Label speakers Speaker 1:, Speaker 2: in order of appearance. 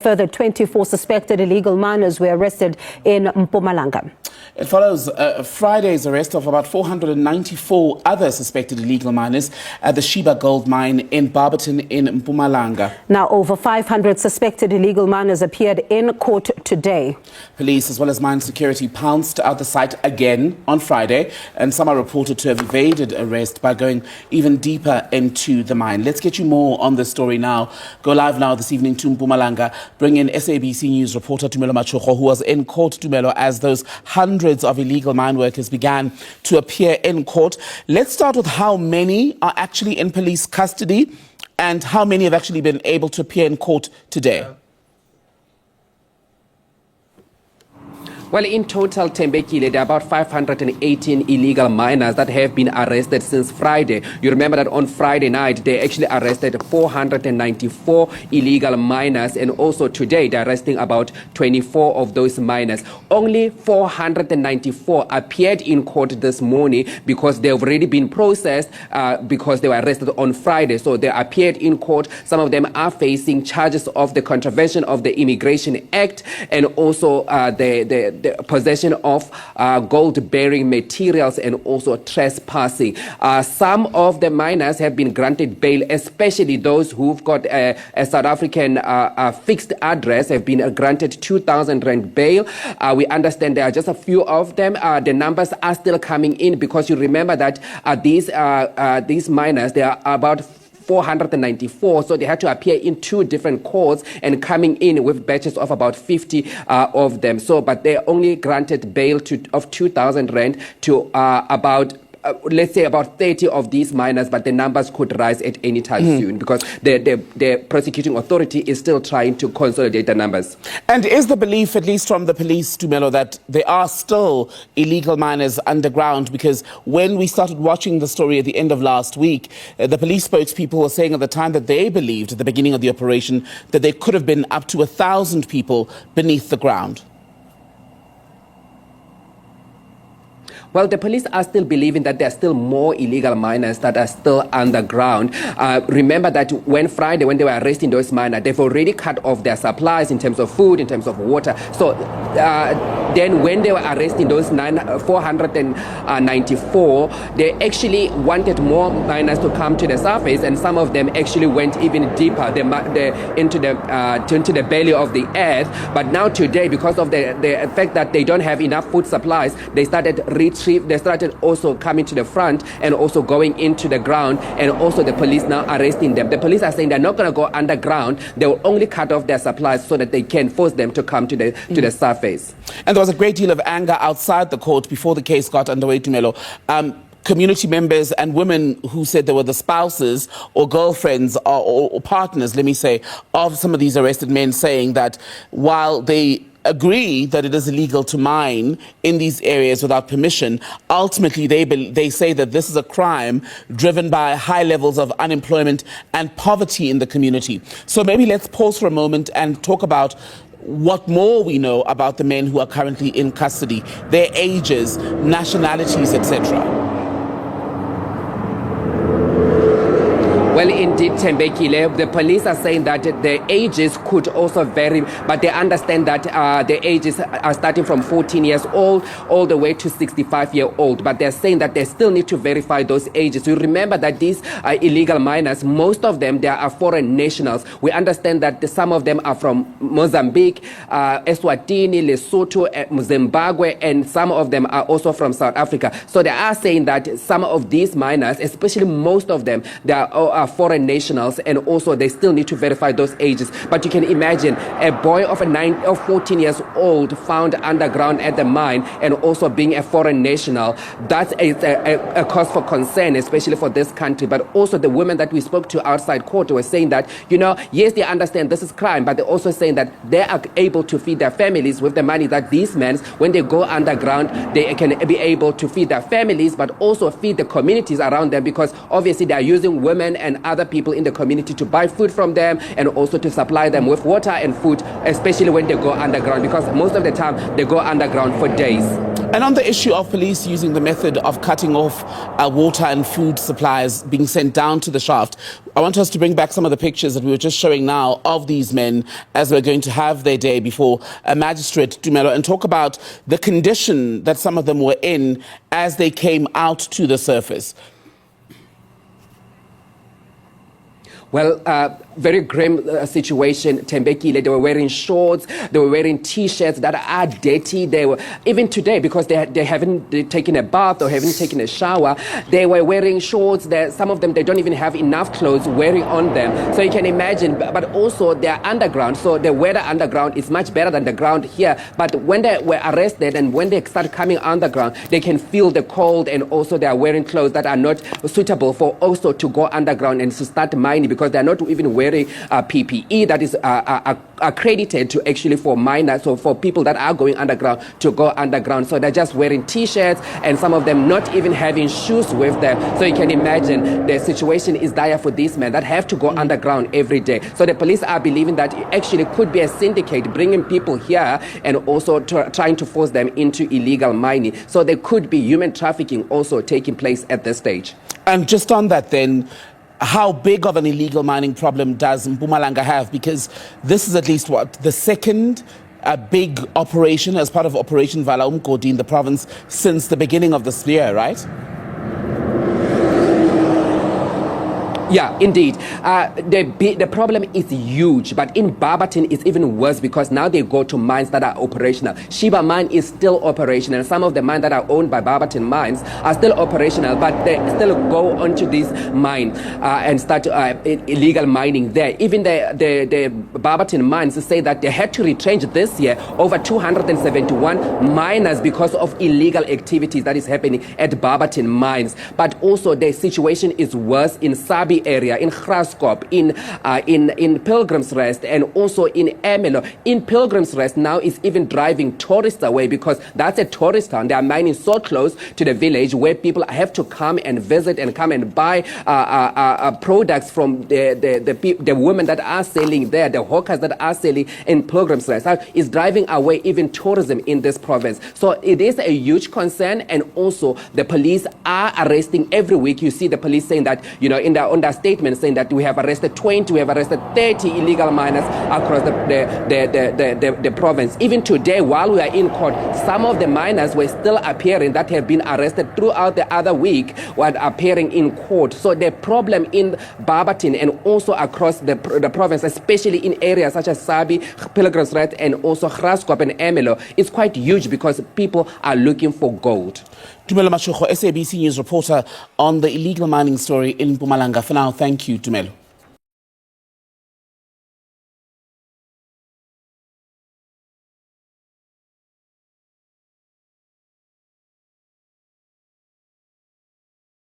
Speaker 1: Further 24 suspected illegal miners were arrested in Mpumalanga.
Speaker 2: It follows Friday's arrest of about 494 other suspected illegal miners at the Sheba gold mine in Barberton in Mpumalanga.
Speaker 1: Now, over 500 suspected illegal miners appeared in court today.
Speaker 2: Police as well as mine security pounced at the site again on Friday, and some are reported to have evaded arrest by going even deeper into the mine. Let's get you more on this story now. Go live now this evening to Mpumalanga. Bring in SABC News reporter Tumelo Machogo, who was in court, Tumelo, as those hundreds of illegal mine workers began to appear in court. Let's start with how many are actually in police custody and how many have actually been able to appear in court today.
Speaker 3: Well, in total, Tembekile, there are about 518 illegal miners that have been arrested since Friday. You remember that on Friday night, they actually arrested 494 illegal miners, and also today, they're arresting about 24 of those miners. Only 494 appeared in court this morning because they've already been processed because they were arrested on Friday. So they appeared in court. Some of them are facing charges of the contravention of the Immigration Act and also the possession of gold-bearing materials and also trespassing. Some of the miners have been granted bail, especially those who've got a South African fixed address have been granted 2,000 rand bail. We understand there are just a few of them. The numbers are still coming in because you remember that these miners, they are about 494, so they had to appear in two different courts and coming in with batches of about 50 of them. So, but they only granted bail of 2,000 rand to about let's say about 30 of these miners, but the numbers could rise at any time soon because the prosecuting authority is still trying to consolidate the numbers.
Speaker 2: And is the belief, at least from the police, Tumelo, that there are still illegal miners underground? Because when we started watching the story at the end of last week, the police spokespeople were saying at the time that they believed at the beginning of the operation that there could have been up to 1,000 people beneath the ground.
Speaker 3: Well, the police are still believing that there are still more illegal miners that are still underground. Remember that when Friday, when they were arresting those miners, they've already cut off their supplies in terms of food, in terms of water. So then when they were arresting those 494, they actually wanted more miners to come to the surface, and some of them actually went even deeper into the belly of the earth. But now today, because of the fact that they don't have enough food supplies, they started also coming to the front and also going into the ground, and also the police now arresting them. The police are saying they're not going to go underground. They will only cut off their supplies so that they can force them to come to the surface.
Speaker 2: And there was a great deal of anger outside the court before the case got underway, Tumelo. Community members and women who said they were the spouses or girlfriends or partners, let me say, of some of these arrested men, saying that while they agree that it is illegal to mine in these areas without permission, ultimately they say that this is a crime driven by high levels of unemployment and poverty in the community. So maybe let's pause for a moment and talk about what more we know about the men who are currently in custody, their ages, nationalities, etc.
Speaker 3: Well, indeed, Tembekile, the police are saying that the ages could also vary, but they understand that the ages are starting from 14 years old all the way to 65-year-old. But they're saying that they still need to verify those ages. You remember that these illegal miners, most of them, they are foreign nationals. We understand that some of them are from Mozambique, Eswatini, Lesotho, Zimbabwe, and some of them are also from South Africa. So they are saying that some of these miners, especially most of them, they are foreign nationals, and also they still need to verify those ages. But you can imagine a boy of 14 years old found underground at the mine and also being a foreign national. That's a cause for concern, especially for this country. But also the women that we spoke to outside court were saying that, you know, yes, they understand this is crime, but they're also saying that they are able to feed their families with the money that these men, when they go underground, they can be able to feed their families, but also feed the communities around them, because obviously they are using women and other people in the community to buy food from them and also to supply them with water and food, especially when they go underground, because most of the time they go underground for days.
Speaker 2: And on the issue of police using the method of cutting off water and food supplies being sent down to the shaft, I want us to bring back some of the pictures that we were just showing now of these men as we're going to have their day before a magistrate, Tumelo, and talk about the condition that some of them were in as they came out to the surface.
Speaker 3: Well, very grim situation, Tembekile. They were wearing shorts, they were wearing T-shirts that are dirty. They were, even today, because they haven't taken a bath or haven't taken a shower, they were wearing shorts. Some of them, they don't even have enough clothes wearing on them. So you can imagine, but also they're underground. So the weather underground is much better than the ground here. But when they were arrested and when they start coming underground, they can feel the cold, and also they are wearing clothes that are not suitable for also to go underground and to start mining, because they're not even wearing PPE that is accredited to actually for miners, so for people that are going underground to go underground. So they're just wearing T-shirts, and some of them not even having shoes with them. So you can imagine the situation is dire for these men that have to go underground every day. So the police are believing that it actually could be a syndicate bringing people here and also trying to force them into illegal mining. So there could be human trafficking also taking place at this stage.
Speaker 2: And just on that then, how big of an illegal mining problem does Mpumalanga have? Because this is at least the second big operation as part of Operation Vala Umgodi in the province since the beginning of this year, right?
Speaker 3: Yeah, indeed. The problem is huge, but in Barberton it's even worse, because now they go to mines that are operational. Sheba mine is still operational. Some of the mines that are owned by Barberton mines are still operational, but they still go onto this mine and start illegal mining there. Even the Barberton mines say that they had to retrench this year over 271 miners because of illegal activities that is happening at Barberton mines. But also the situation is worse in Sabi area, in Graskop, in Pilgrim's Rest, and also in Ermelo. In Pilgrim's Rest now is even driving tourists away, because that's a tourist town. They are mining so close to the village where people have to come and visit and come and buy products from the women that are selling there, the hawkers that are selling in Pilgrim's Rest. Is driving away even tourism in this province. So it is a huge concern, and also the police are arresting every week. You see the police saying that, on their statement saying that we have arrested 20, we have arrested 30 illegal miners across the province. Even today, while we are in court, some of the miners were still appearing that have been arrested throughout the other week were appearing in court. So the problem in Barberton and also across the province, especially in areas such as Sabi, Pilgrim's Rest, and also Graskop and Ermelo, is quite huge, because people are looking for gold.
Speaker 2: Tumelo Mashoko, SABC News reporter on the illegal mining story in Mpumalanga. For now, thank you, Tumelo.